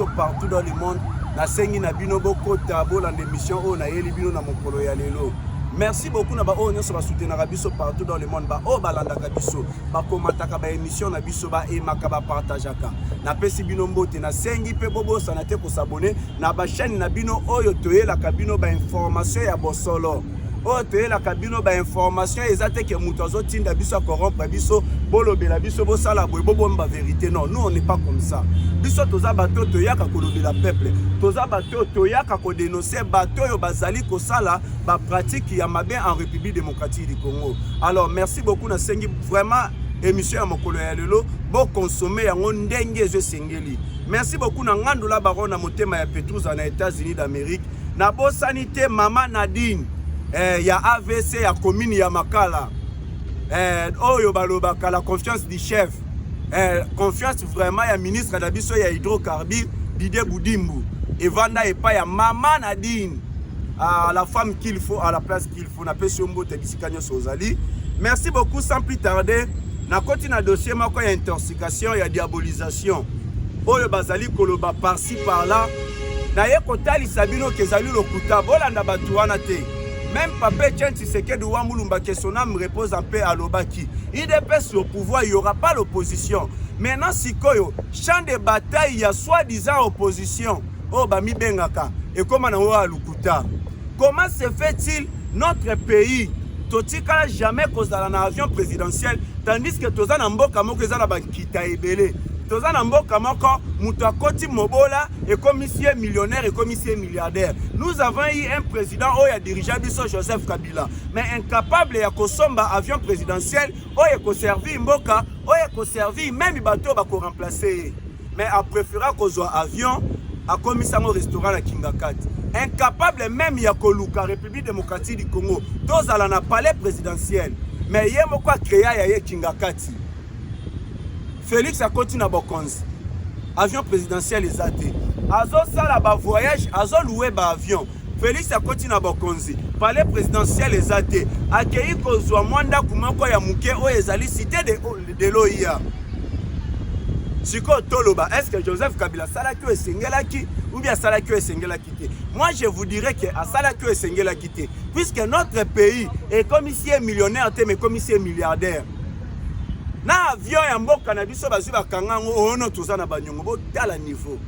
partout dans le monde. Na sengi na bino boko tabo la émission o na yeli bino na mokolo ya lelo. Merci beaucoup na ba o nyoso ba soutenir biso partout dans le monde ba o balanda ka biso ba komata ba émission na biso ba e makaba partageaka. Na pesi bino mbote na sengi pe bobo sana te ko s'abonner na ba chaîne na bino oyo toyela ka bino ba information ya bosolo. O toyela ka bino ba information ezate ke muto azotinda biso corrompre biso bolobela biso bo sala boy bobo mba vérité non nous on n'est pas comme ça. Biso toza bato toyaka kolobela peuple toza bato toyaka ko dénoncer bato yo bazali ko sala ba pratique ya mabe en République démocratique du Congo. Alors merci beaucoup na sengi vraiment émission ya mokolo ya lelo bo consommer yango ndenge ezo sengeli. Merci beaucoup na ngandula baron na motema ya Petrus na États-Unis d'Amérique na bo sanité mama Nadine ya AVC ya commune ya Makala oyo balobaka la confiance du chef confiance vraiment ya ministre d'Abiso ya hydrocarbures Didier Boudimbu et vanda epa ya mama Nadine à la femme qu'il faut à la place qu'il faut na pesombo te bisikanyo sozali. Merci beaucoup sans plus tarder na koti na dossier mako ya intoxication ya diabolisation oyo bazali koloba par-ci par-là na ye kotali sabino kezali lokuta bolanda batuana te. Même Papé Tshisekedi Ouamulumba que son âme repose en paix à l'Obaki. Il dépêche au pouvoir, il n'y aura pas l'opposition. Maintenant, Sikoyo, champ de bataille, il y a soi-disant opposition. Oh, Bami Bengaka. Et comment on a Lukuta? Comment se fait-il notre pays? Totika jamais cause dans l'avion présidentiel, tandis que Tozan Amboka Mokezana Bankita Ebele. Tozan Amboka Moko, Moutakoti Mobola, et commissaire millionnaire et commissaire milliardaire. Nous avons eu un président où il a dirigé Joseph Kabila, mais incapable de somba avion présidentiel, où il a servi Mboka, où il a servi même bateau pour remplacer. Mais a préféré qu'on soit avion, à commissaire au restaurant à Kingakat. Incapable même de Koluka, République démocratique du Congo, tous à la palais présidentiel. Mais il y a quoi créer à Kingakati. Félix a continué à Bokonzi. Avion présidentiel les athées. Azo sala ba voyage, azo loué ba avion. Félix a continué à Bokonzi. Palais présidentiel les athées. Accueilli kozwa mwanda kumako ya muke o ezali cité de l'OIA. Siko toloba, est-ce que Joseph Kabila salaki o sengelaki ou bien salaki o sengelaki te? Moi je vous dirais que a salaki o sengelaki te, puisque notre pays est commissaire millionnaire mais commissaire milliardaire. Na avion ya mboka na biso bazu bakangango ono tozana banyongo bo tala niveau.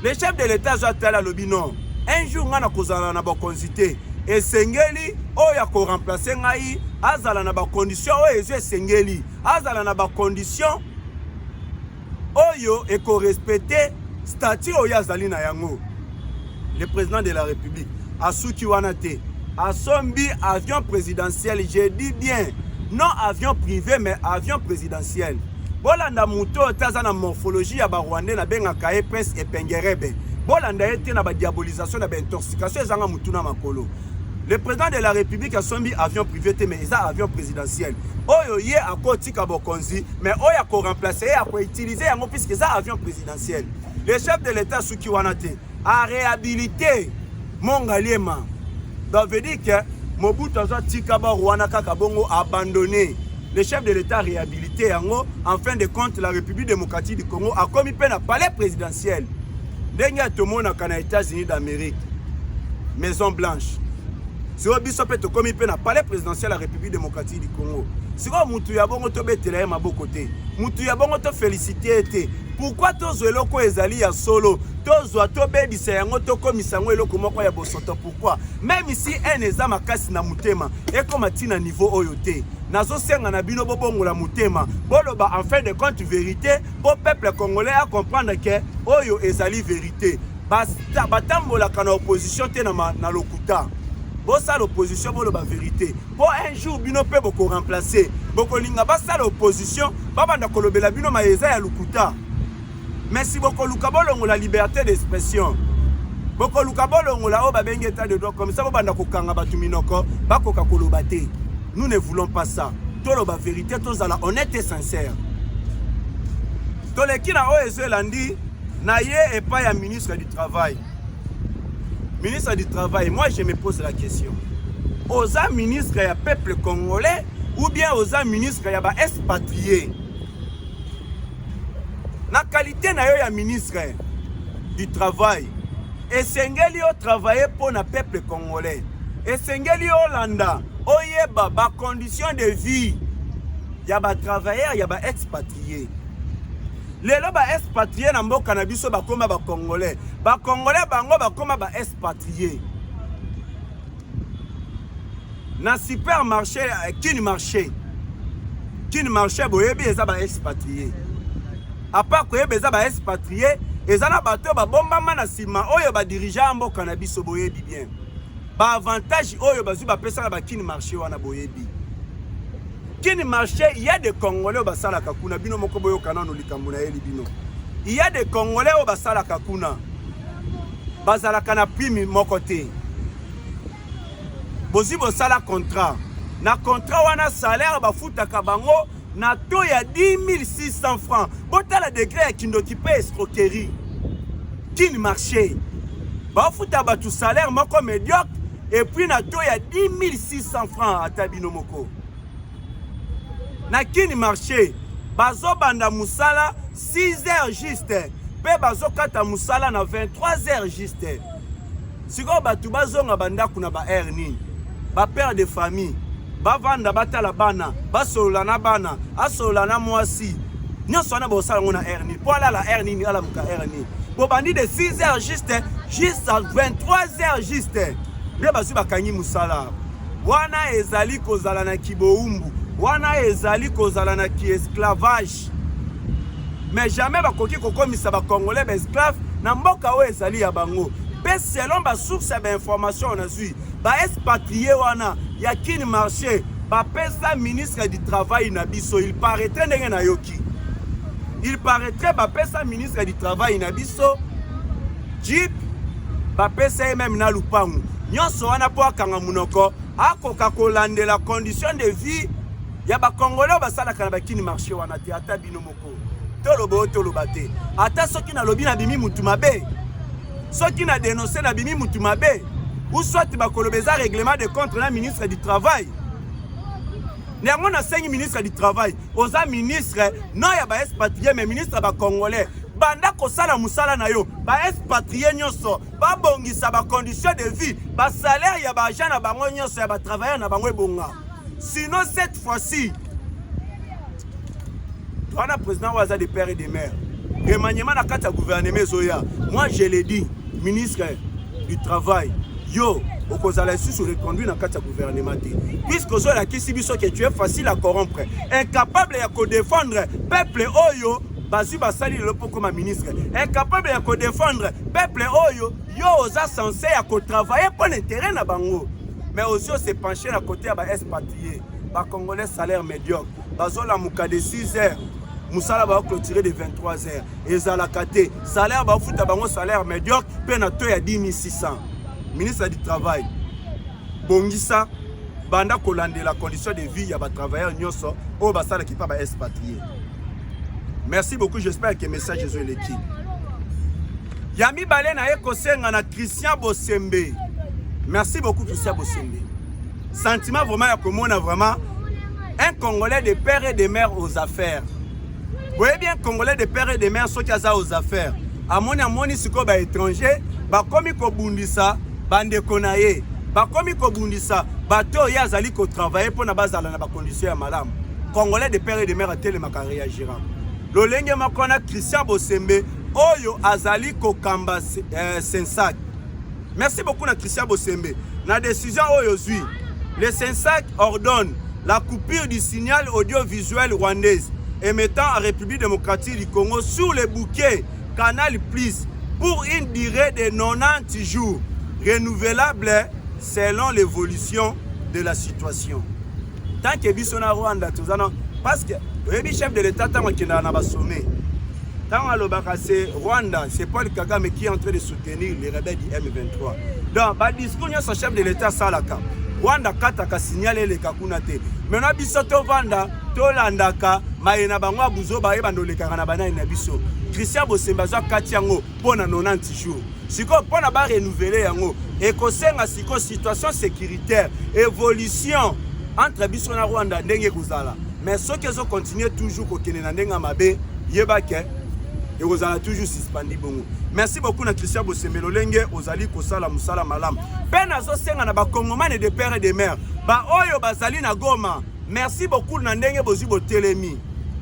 Le chef de l'état zo tala lobino. Un jour ngana kozala na ba consité et sengeli oya ko remplacer ngai azala na ba condition o ezo sengeli azala na ba condition oyo e ko respecter statut oya azali na yango. Le président de la République asuki wanate asombi avion présidentiel, je dis bien non avion privé mais avion présidentiel. Bolanda muto tazana morphologie ya ba Rwandais na benga kae presse epengerebe. Bolanda ete na ba diabolisation na ba intoxication ezanga mutuna makolo. Le président de la République a sombi avion privé mais eza avion présidentiel. Oyo ye akotika Bokonzi mais oya ko remplacer ya ko utiliser yango puisque eza avion présidentiel. Le chef de l'état Suki Wanate a réhabilité Mongaliema. Donc veut dire que Mobutu a Tikaba Rwanda Kakabongo abandonné. Le chef de l'État réhabilité en fin de compte la République démocratique du Congo a commis peine à palais présidentiel. Denga Tomona Kana États-Unis d'Amérique. Maison Blanche. Si vous avez commis peine à palais présidentiel la République démocratique du Congo. Si vous avez Yabongo Tobetele ma côté. Moutou Yabongo to félicité. Pourquoi tous les locaux ezali à solo? Tous les tobe disayango to komisango eloko moko ya bosoto. Pourquoi? Même ici un examen makasi na mutema et comme atina niveau oyote. Nazo senga na bino bobongo la mutema. Boloba en fin de compte vérité pour peuple congolais à comprendre que oyo ezali vérité. Basta batambola kana opposition te na lokuta. Bossa l'opposition boloba vérité. Pour un jour bino pe boko remplacer. Boko linga basa l'opposition babanda kolobela bino maeza ya lokuta. Merci beaucoup Lukabolongo la liberté d'expression. Beaucoup Lukabolongo la oba bengi état de droit comme ça banda kokanga batu minoko bakoka kolobate. Nous ne voulons pas ça. Toloba vérité tozala honnête et sincère. Tolekina oezo landi na ye et pas ya ministre du travail. Ministre du travail, moi je me pose la question. Aux ministres ya peuple congolais ou bien aux ministres ya ba expatriés. La qualité na yo ya ministre, du travail. Et sengeli yo travailler pour le peuple congolais. Et sengeli yo landa, oyeba ba condition de vie. Ya ba travailleurs, ya ba expatriés. Lelo ba expatriés na mboka na biso ba koma ba congolais. Ba congolais bango ba koma ba expatriés. Na supermarché, Kin marché boyebi eza ba expatriés. À part koyeba eza ba expatriés, eza na bato ba bombama na sima oyo ba dirigeant mboka na biso boyebi bien. Ba avantage oyo bazu ba pesa na ba Kin marché wana boyebi. Kin marché, il y a des Congolais ba sala kakuna bino moko boyo kana no likambo na yeli bino. Il y a des Congolais au ba sala kakuna. Bazala kana primi moko te. Bozi bo sala contrat. Na contrat wana salaire ba futa kabango na to ya 10 600 francs. Bota la degré ya kindoki pe escroquerie. Kin marché. Ba futa ba tout salaire moko médiocre et puis na to ya 10 600 francs atabino moko. Na Kin marché. Bazo banda musala 6 heures juste. Pe bazo kata musala na 23 heures juste. Siko batu bazonga banda kuna ba heure nini. Ba père de famille. Ba vanda batala bana. Ba solola na bana. Asolola na mwasi. Nyonso na bosala ngona heure nini. Po ala la heure nini ala muka heure nini. Bo bandi de 6 heures juste à 23 heures juste. Le bazu bakangi musala. Wana ezali kozala na kiboumbu. Wana ezali kozala na ki esclavage. Mais jamais bakoki kokomisa ba congolais ba esclave na mboka o ezali ya bango. Pe selon ba source ba information on a zui ba expatrié wana ya Kin marché ba pesa ministre du travail na biso il paraîtrait ndenge na yoki. Il paraîtrait ba pesa ministre du travail na biso Jeep ba pesa même na lupangu. Nyonso wana po akanga munoko akoka kolande la condition de vie ya ba congolais ba sala kana ba Kin marché wana te ata bino moko. Tolobo tolobate. Ata soki na lobi na bimi mutu mabe. Soki na dénoncé na bimi mutu mabe. Ou soit ba kolobeza règlement de compte na ministre du travail. Néanmoins na 5 ministre du travail. Oza ministre non ya ba expatrié mais ministre ba congolais. Banda ko sala musala na yo. Ba expatrié nyonso. Ba bongisa ba condition de vie. Ba salaire ya ba agent na bango nyonso ya ba travailleur na bango ebonga. Sinon cette fois-ci on a président Waza des pères et des mères. Remaniement na kata gouvernement Zoya. Moi je l'ai dit, ministre du travail, yo, okozala sous reconduit na kata gouvernement. Puisque Zoya kisi biso que tu es facile à corrompre, incapable ya ko défendre peuple oyo, bazu basali le poko comme ministre, incapable ya ko défendre peuple oyo, yo oza censé ya ko travailler pour l'intérêt na bango. Mais aussi se pencher à côté à ba expatrié, ba congolais salaire médiocre, bazola muka de 6 heures. Moussala va clôturer de 23 heures. Et Zalakate, salaire va foutre à salaire médiocre, peine à toi à 10 600. Ministre du Travail. Bongisa, Banda Kolande, la condition de vie, il y a des travailleurs, Nyoso, au Bassala qui pas expatrié. Merci beaucoup, j'espère que le message est l'équipe. Yami Balen a écossé à Christian Bosembe. Merci beaucoup, Christian Bosembe. Sentiment vraiment, comme on a vraiment un Congolais de père et de mère aux affaires. Vous voyez bien, Congolais de père et de mère, ceux qui ont aux affaires. À mon isiko ba étranger, ba komi ko bundisa, bande konaye, ba komi ko bundisa, ba to ya zali ko travailler pour na bazala na ba condition ya malam. Congolais de père et de mère a tellement ka réagira. Lolenge makona Christian Bosembe, oyo azali ko kamba Sensak. Merci beaucoup na Christian Bosembe. La décision oyo zui, le Sensak ordonne la coupure du signal audiovisuel rwandaise émettant en République démocratique du Congo sur le bouquet Canal Plus pour une durée de 90 jours, renouvelable selon l'évolution de la situation. Tant que Bissona Rwanda, parce que le chef de l'État qui est dans le sommet, tant que c'est Rwanda, c'est Paul Kagame qui est en train de soutenir les rebelles du M23. Donc, le discours de ce chef de l'État, Salaka. Rwanda kataka signalé les kakunate. Maintenant biso to vanda to landaka maena bangwa buzo ba ebando le kana bana ina biso. Christian Bosembe za katiango pona 90 jours. Siko pona ba renouveler yango et kosenga siko situation sécuritaire, évolution entre biso na Rwanda ndenge kozala. Mais ceux qui ont continué toujours ko kenena ndenga mabe yebake et vous allez toujours suspendu bongo. Merci beaucoup na Christian Bosembelo lenge ozali kosala musala malam. Pena zo senga na ba kongomane de père et de mère. Ba oyo bazali na Goma. Merci beaucoup na ndenge bozi botelemi.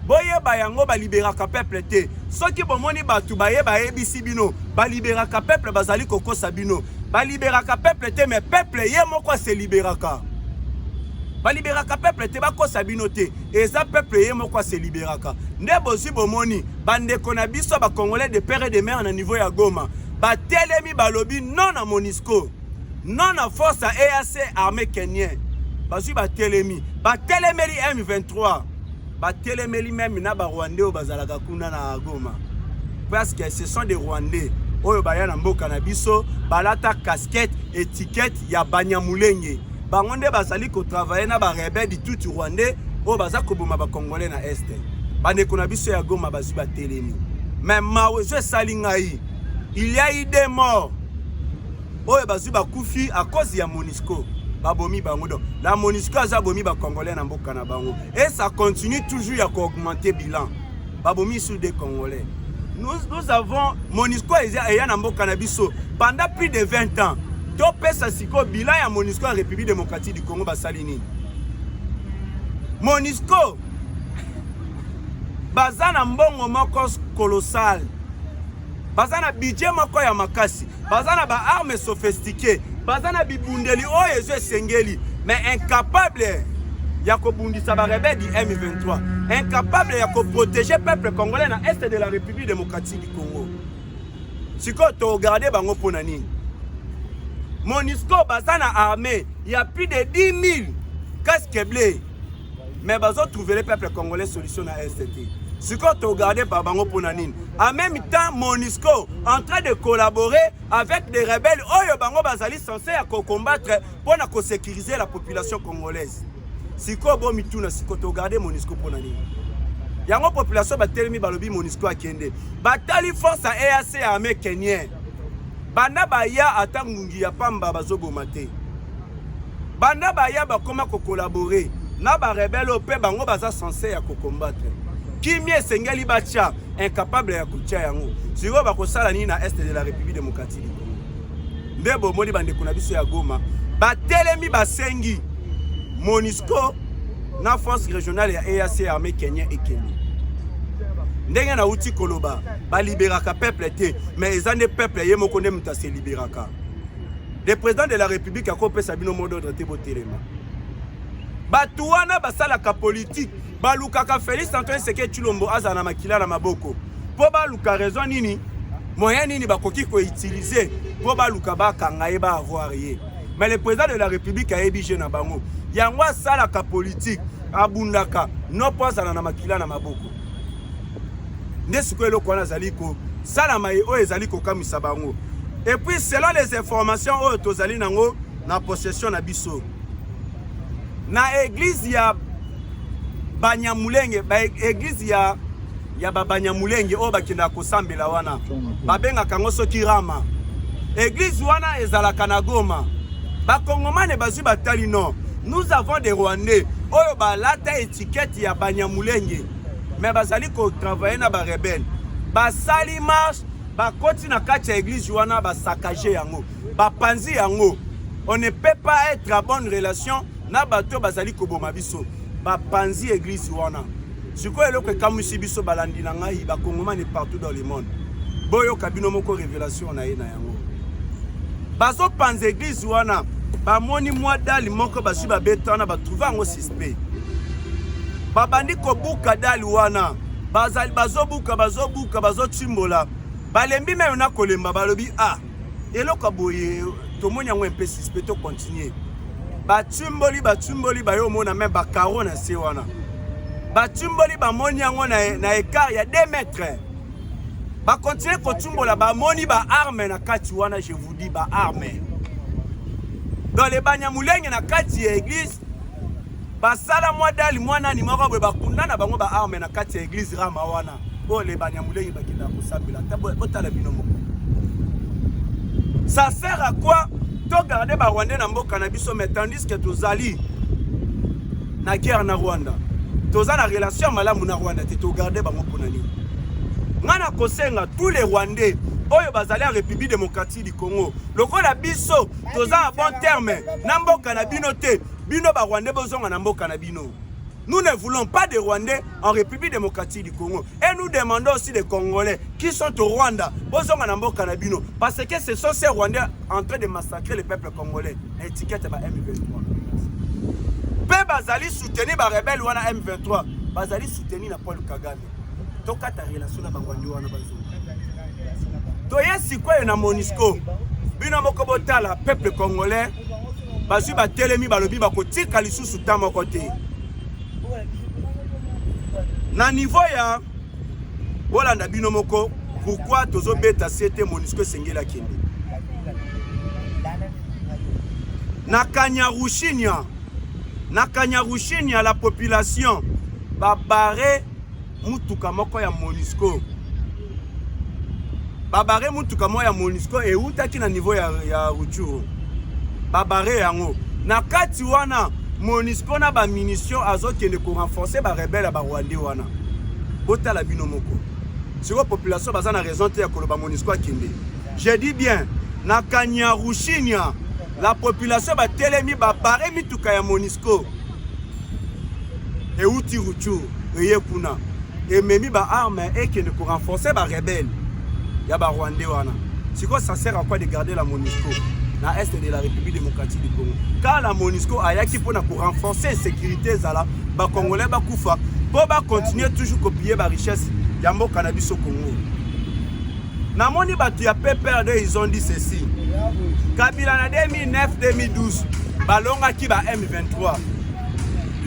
Boye ba yango ba liberaka peuple te. Soki bomoni batu baye ba ebisi bino, ba liberaka peuple bazali kokosa bino. Ba liberaka peuple te mais peuple ye moko se liberaka. Ba liberaka peuple te ba kosa bino te. Eza peuple ye moko se liberaka. Nde bozi bomoni bande kona biso ba congolais de père et de mère na niveau ya Goma. Ba telemi balobi non na MONUSCO. Non na force EAC armée kenien. Bazui ba telemi M23. Ba telemeli même na ba Rwandais o bazalaka kuna na Goma. Parce que ce sont des Rwandais. Oyo baya na mboka na biso balata casquette étiquette ya Banyamulenge. Bangonde bazali ko travailler na ba rebelle du tout Rwandais o baza ko boma ba congolais na est. Bande kona biso ya Goma bazui ba telemi. Mais mawe je salingai. Il y a eu des morts. Oyo bazui ba kufi à cause ya MONUSCO. Babomi bango la MONUSCO aza bomi ba congolais na mboka na bango et ça continue toujours à augmenter bilan babomi sur des congolais. Nous avons MONUSCO et na mboka na biso pendant plus de 20 ans. To pesa siko bilan ya MONUSCO en République démocratique du Congo basalini. MONUSCO bazana mbongo moko colossal. Bazana budget moko ya makasi. Bazana ba armes sophistiquées. Bazana bibundeli oyo ezo sengeli mais incapable ya ko bundisa ba rebelle du M23, incapable ya ko protéger peuple congolais na est de la République démocratique du Congo. Siko to regarder bango pona nini. MONUSCO bazana armée, il y a plus de 10 000 casques bleus. Mais bazo trouver le peuple congolais solution na STT. Siko to regarder par bango pona nini. En même temps, MONUSCO en train de collaborer avec des rebelles. Oyo bango bazali censé combattre pour sécuriser la population congolaise. Siko bo mituna siko to regarder MONUSCO pona nini. Yango population ba telemi balobi MONUSCO akende. Batali force à EAC armée kenien. Banda baya atangungi ya pamba bazobo mate. Banda baya ba koma ko collaborer. Na ba rebelle pe bango baza censé combattre. Kimie sengeli bacha incapable ya kutia yango. Siko bakosala ni na est de la République démocratique. Ndebo moni bande kuna biso ya Goma. Ba telemi basengi MONUSCO na force régionale ya EAC armée kenien et Kenya. Ndenge na uti koloba ba liberaka peuple te mais ezande peuple ye moko ne muta se liberaka. Le président de la République a kopé Sabino mot d'ordre te botelema. Batuana basalaka politique. Balukaka Félix Antoine Tshisekedi Tshilombo azana makila na maboko. Po baluka raison nini? Moyen nini bakoki ko utiliser po baluka bakanga ye ba avoir ye. Mais le président de la République a ébigé na bango. Yango salaka politique abundaka no po azana na makila na maboko. Ndesiko eloko na zaliko sala mai o ezali ko kamisa bango. Et puis selon les informations o tozali nango na possession na biso. Na église ya Banyamulenge, ba église ya Banyamulenge o bakina kosambela wana. Babenga kango soki Rama. Église wana ezalaka na Goma. Ba Kongomane bazu batali non. Nous avons des Rwandais oyo balata étiquette ya Banyamulenge. Mais bazali ko travailler na ba rebelle. Ba sali marche, ba koti na kati ya église wana ba saccager yango. Ba panzi yango. On ne peut pas être en bonne relation na bato bazali ko boma biso. Ba panzi église wana. Siko eloko kamusi biso balandi na ngai ba Kongomane partout dans le monde. Boyo kabino moko révélation na ye na yango. Bazo panzi église wana ba moni mwa dali moko basu ba betana ba trouver ngo suspect. Babandi ko buka dali wana. Bazali bazo bazo chimbola. Balembi me na kolemba balobi ah. Eloko boye to monya ngo un peu suspect to continuer. Batumboli bayo mona même ba caro na se wana. Batumboli ba moni yango na écart ya 2 mètres. Ba continuer ko tumbola ba moni ba arme na kati wana je vous dis ba arme. Dans les Banyamulenge na kati ya église ba sala mwa dali mwana ni moko ba kundana bango ba arme na kati ya église Rama wana. Bo les Banyamulenge bakina ko sabila tabo botala binomo. Ça sert à quoi? To garder ba Rwanda na mboka na biso mais tandis que tozali na guerre na Rwanda. Toza na relation malamu na Rwanda te to garder bango ponani. ngana kosenga tous les Rwandais oyo bazali en République démocratique du Congo lokola biso toza à bon terme na mboka na bino te bino ba Rwandais bozonga na mboka na bino. Nous ne voulons pas de Rwandais en République démocratique du Congo. Et nous demandons aussi des Congolais qui sont au Rwanda, parce que ce sont ces Rwandais en train de massacrer le peuple congolais. L'étiquette est M23. Peu Bazali soutenir les rebelles wana M23. Bazali soutenir Paul Kagame. Toka ta relation na Rwanda wana bazo. Toye sikwa na Monisco. Bino moko botala peuple congolais. Bazu ba telemi balobi bakotika lisusu tamo côté. Na niveau ya Olanda bino moko pourquoi tozo beta c'était Monisco sengela kende na Kanyarushinya la population babare mutuka moko ya Monisco e utaki na niveau ya Ruchuru babare yango na kati wana Monisco na ba munition azokende ko renforcer ba rebelle ba Rwandais wana. Bota la bino moko. Siko population baza na raison te ya koloba Monisco akende. Je dis bien na Kanyarushinya la population ba telemi ba bare mituka ya Monisco. E uti ruchu eye kuna. E memi ba arme e kende ko renforcer ba rebelle ya ba Rwandais wana. Siko ça sert à quoi de garder la Monisco? Na est de la République démocratique du Congo. Car la Monisco a yaki pour renforcer la sécurité zala, ba Congolais ba kufa, pour ba continuer toujours copier ba richesse yambo cannabis au Congo. Na moni batu ya PPRD ils ont dit ceci. Kabila na 2009-2012, balonga ki ba M23.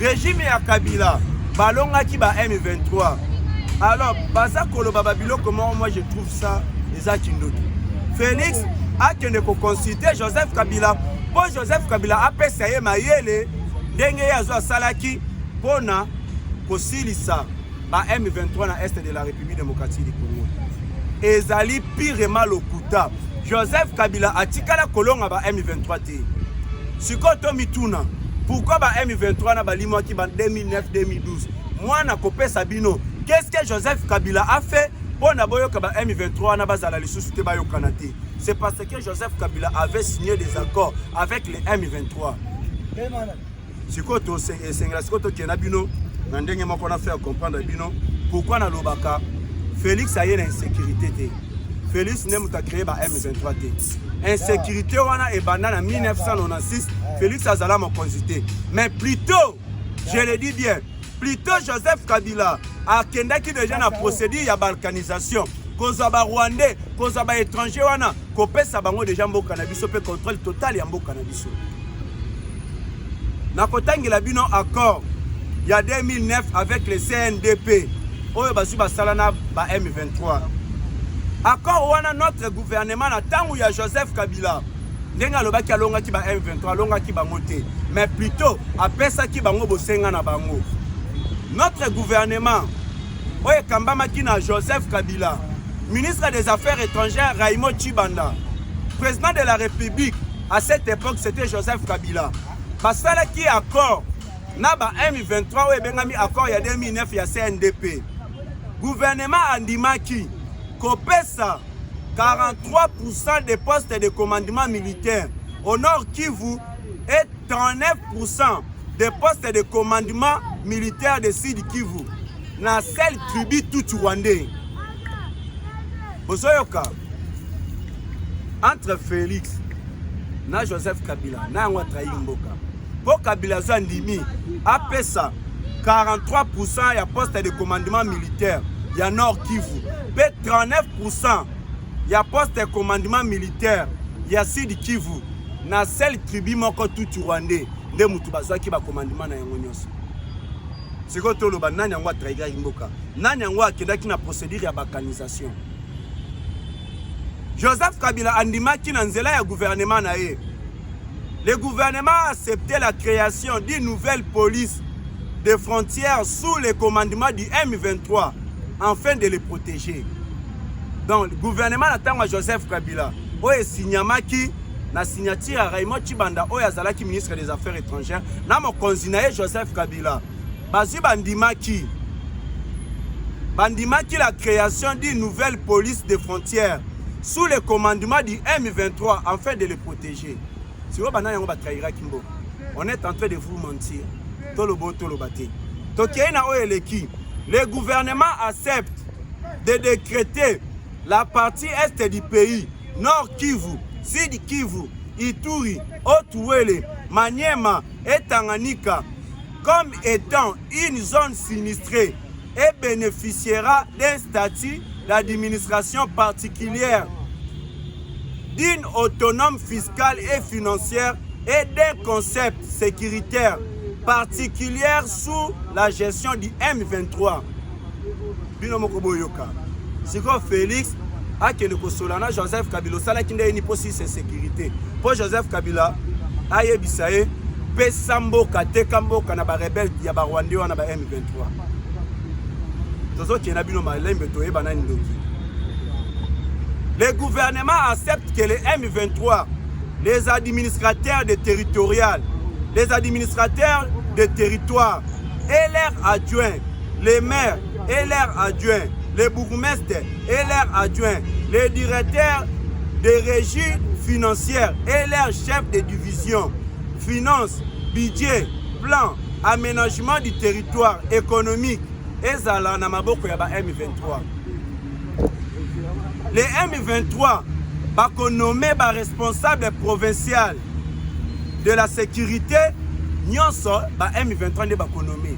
Régime ya Kabila, balonga ki ba M23. Alors, baza koloba babilo comment moi je trouve ça Isaac Ndoki. Félix a kende ko consulter Joseph Kabila pour Joseph Kabila a pessaye mayele ndenge yazo salaki pona kosilisa ba M23 na est de la République démocratique du Congo. Ezali pirement lokuta. Joseph Kabila a tikala kolonga ba M23 te. Sikoto mituna. Pourquoi ba M23 na balimo ki ba 2009-2012? Moi na kopesa bino. Qu'est-ce que Joseph Kabila a fait pour na boyo ka ba M23 na bazala lisusu te ba yo kanate? C'est parce que Joseph Kabila avait signé des accords avec les M23. Sikoto sengla sikoto kenabino na ndenge moko na faire comprendre bino pourquoi na lobaka Félix a eu l'insécurité te. Félix n'aime pas créer ba M23 te. Insécurité wana e banana en 1996 Félix azala mo consulté. Mais plutôt, je le dis bien, plutôt Joseph Kabila a kendaki déjà na procédure ya balkanisation. Koza ba Rwandais, koza ba étranger wana, kopesa bango déjà mboka na biso pe contrôle total ya mboka na biso. Na kotangela bino accord il y a 2009 avec le CNDP. Oyo basu basalana ba M23. Accord wana notre gouvernement na tangu ya Joseph Kabila. Ndenga lobaki alonga ki ba M23, alonga ki bango te. Mais plutôt apesa ki bango bosenga na bango. Notre gouvernement oyo kambama ki na Joseph Kabila. Ministre des Affaires étrangères Raymond Tshibanda, président de la République, à cette époque c'était Joseph Kabila. Basala qui accord, Naba M23 ou Bengami accord il y a 2009 il y a CNDP. Gouvernement Andimaki, Kopesa 43% des postes de commandement militaire au Nord Kivu et 39% des postes de commandement militaire de Sud Kivu. Na seule tribu tout Rwandais. Bosoyoka entre Félix na Joseph Kabila na ngwa trahi mboka. Pour Kabila Zandimi apesa 43% ya poste de commandement militaire ya Nord Kivu, pe 39% ya poste de commandement militaire ya Sud Kivu na seule tribu moko tout Rwandais nde mutu bazwaki ba commandement na yango nyonso. Siko toloba nani ngwa trahi mboka. Nani ngwa akendaki na procédure ya balkanisation. Joseph Kabila andimaki na nzela ya gouvernement na ye. Le gouvernement a accepté la création d'une nouvelle police de frontières sous le commandement du M23 afin de les protéger. Donc le gouvernement attend à Joseph Kabila. Oye signamaki na signature à Raymond Tshibanda oye azalaki ministre des Affaires étrangères na mo konzinaye Joseph Kabila. Bazi bandimaki bandimaki la création d'une nouvelle police des frontières sous le commandement du M23 afin de les protéger. Si vous avez trahira Kimbo, on est en train de vous mentir. Tolobo Tolobate. Tokiena Oeleki, le gouvernement accepte de décréter la partie est du pays, Nord Kivu, Sud Kivu, Ituri, Haut-Ouele, Maniema et Tanganyika, comme étant une zone sinistrée et bénéficiera d'un statut d'administration particulière, d'une autonome fiscale et financière et d'un concept sécuritaire particulière sous la gestion du M23. Binomoko Boyoka. Siko Félix a que le Kosolana Joseph Kabila sala kinde ni posi sécurité. Pour Joseph Kabila aye bisaye pesambo katekambo kana ba rebelle ya ba Rwanda wana ba M23. Tozo ki na bino malembe to eba na ndoki. Le gouvernement accepte que les M23, les administrateurs de territorial, les administrateurs de territoire et leurs adjoints, les maires et leurs adjoints, les bourgmestres et leurs adjoints, les directeurs des régies financières et leurs chefs de division, finances, budget, plan, aménagement du territoire économique et Zala Namaboko Yaba M23. Les M23 sont nommés par responsable provincial de la sécurité. Nyonso ba M23 ne ba nommé.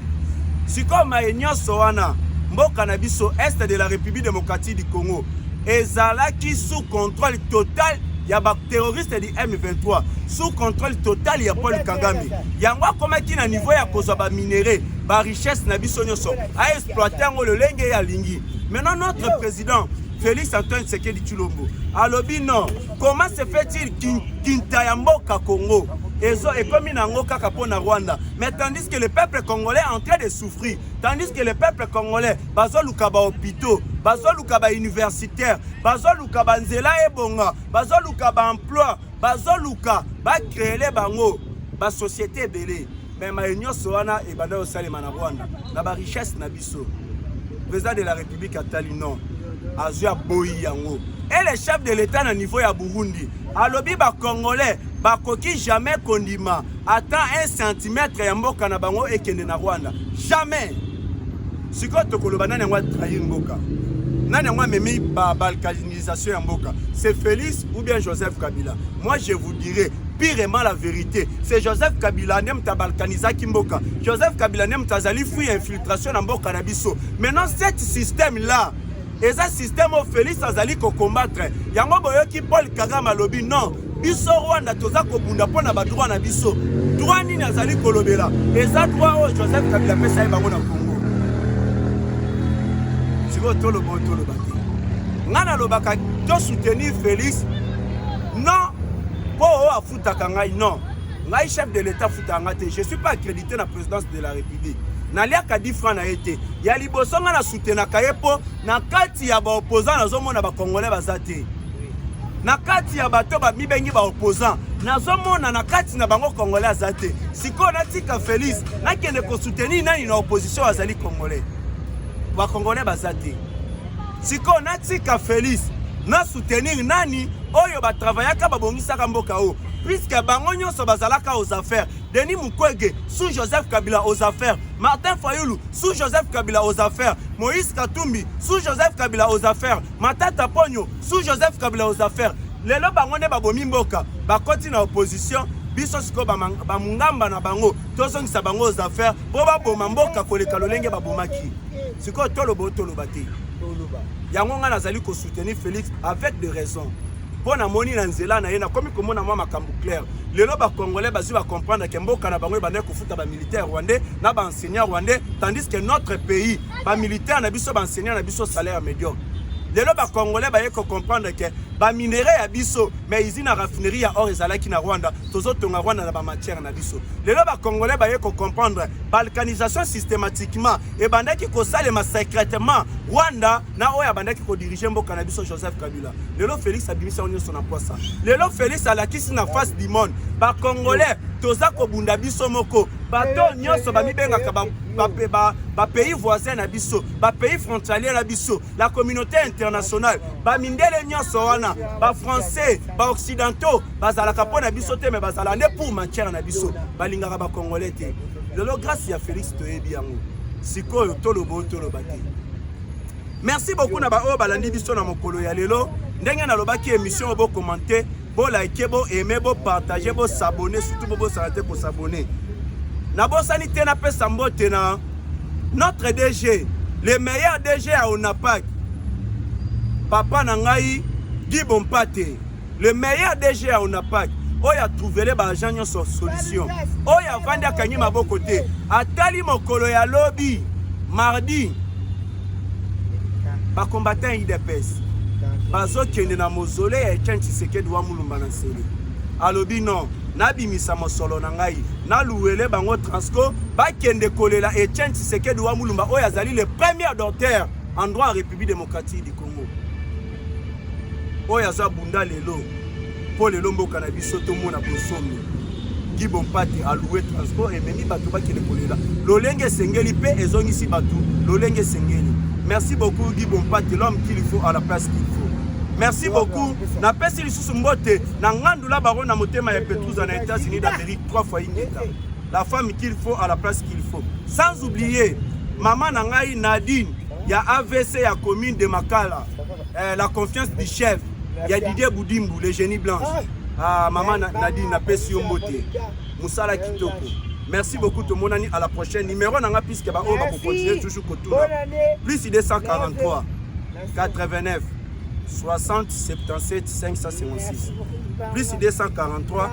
Si comme nyonso wana mboka na biso est de la République démocratique du Congo ezala qui sous contrôle total ya ba terroriste du M23, sous contrôle total ya Paul Kagame. Yango comme qui na niveau ya kozwa ba minéraux, ba richesse na biso nyonso a exploiter ngo le lenge ya lingi. Maintenant notre président Félix Antoine Tshisekedi Tshilombo alobi non, comment se fait-il kinta ya mboka Congo et comme il kaka po na Rwanda, mais tandis que le peuple congolais est en train de souffrir, tandis que le peuple congolais bazo luka ba hôpitaux, bazo luka ba universitaire, bazo luka ba nzela ebonga, bazo luka ba emploi, bazo luka ba créer les bango ba société belé, mais ma union soana et banda osalema na Rwanda na ba richesse na biso. Président de la République atali non azua boyi yango. Et les chefs de l'État na niveau ya Burundi alobi ba congolais ba koki jamais kondima attend 1 centimètre ya mboka na bango ekende na Rwanda, jamais. Siko tokoloba nani ngwa trahir mboka, nani ngwa memi ba balkanisation ya mboka, c'est Félix ou bien Joseph Kabila? Moi je vous dirai pirement la vérité, c'est Joseph Kabila nem ta balkanisa kimboka. Joseph Kabila nem ta zali fui infiltration na mboka na biso. Maintenant cet système là, et ça système au Félix azali ko combattre. Yango boyoki Paul Kagame alobi non, biso Rwanda toza ko bunda pona ba droit na biso. Droit nini azali kolobela. Et ça droit au Joseph Kabila pesa e bango na Congo. Siko tolo baki. Ngana lobaka to soutenir Félix. Non. Po afuta kangai non. Ngai chef de l'État futa ngate. Je suis pas accrédité na présidence de la République. Nalia kadi frana été ya liboso nga na soutena kayepo na kati ya ba opposant nazomona ba congolais bazate na kati ya bato ba mibengi ba opposant nazomona na kati na bango congolais azate. Siko na tika Félix na kende ko soutenir nani na opposition azali congolais ba congolais bazate. Siko na tika Félix na soutenir nani oyo ba travaillaka ba bongisaka mboka o, puisque bango nyonso bazalaka aux affaires. Denis Mukwege sous Joseph Kabila aux affaires, Martin Fayulu sous Joseph Kabila aux affaires, Moïse Katumbi sous Joseph Kabila aux affaires, Matata Ponyo sous Joseph Kabila aux affaires. Lelo bango ne babomi mboka bakoti na opposition biso siko ba mungamba na bango tozongisa bango aux affaires po baboma mboka koleka lolenge babomaki. Siko tolobo tolobate yango nga nazali ko soutenir Félix avec des raisons. Pour moni na nzela na yena comme komona mwa makambu clair. Lelo ba congolais bazi ba comprendre que mboka na bango bande ko futa ba militaire rwandais na ba enseignant rwandais, tandis que notre pays ba militaire na biso ba enseignant na biso salaire médiocre. Lelo ba congolais ba yeko comprendre que ba minerai ya biso mais izina raffinerie ya or ezalaki na Rwanda, tozo tonga Rwanda na ba matière na biso. Lelo ba congolais ba yeko comprendre balkanisation systématiquement et bandaki ko salema secrètement Rwanda na oya bandaki ko diriger mboka na biso Joseph Kabila. Lelo Félix abimisa onyo sona poisa. Lelo Félix alakisi na face du monde ba congolais toza ko bunda biso moko bato nyonso bamibengaka ba pays voisin na biso, ba pays frontalier na biso, la communauté internationale, ba mindele nyonso wana, ba français, ba occidentaux, bazalaka po na biso te mais bazala ne pour matière na biso, balingaka ba congolais te. Lelo grâce ya Félix toyebi yango. Sikoyo tolobo tolobate. Merci beaucoup na ba o balandi biso na mokolo ya lelo. Ndenge na lobaki émission bo commenter, bo liker, bo aimer, bo partager, bo s'abonner, surtout bo s'arrêter pour s'abonner. Na bo sanité na pesa mbote na notre DG, le meilleur DG à Onapak. Papa Nangai Guy Bompate, le meilleur DG à Onapak. Oya trouvé les agents sur solution. Oya vanda kanyi maboko te. Atali mokolo ya lobby mardi. Ba combattant IDPS. Bazo kende na mozole ya Etienne Tshisekedi wa Mulumba na Sele. Alobi non, nabimisa mosolo na ngai. Na luwele bango transco, ba kende kolela Etienne Tshisekedi wa Mulumba oya zali le premier docteur en droit en République démocratique du Congo. Oya za bunda lelo. Pour le lombo cannabis soto mona bosomi. Guy Bompate alloué transport et memi bato ba kende kolela. Lolenge sengeli pe ezongisi bato. Lolenge sengeli. Merci beaucoup Guy Bompate, l'homme qu'il faut à la place qu'il faut. Merci beaucoup. Na pesi lisusu mbote na ngandula baro na motema ya Petrus en États-Unis d'Amérique 3 fois ingeta. La femme qu'il faut à la place qu'il faut. Sans oublier maman Nangai Nadine, il y a AVC ya commune de Makala. La confiance du chef. Il y a Didier Boudimbu, le génie blanche. Ah, maman Nadine na pesi mbote. Musala Kitoko. Merci beaucoup tout le monde. À la prochaine. Numéro nanga puisque ba on va continuer toujours kotouna. Plus 243 89 60 77 556. Plus 243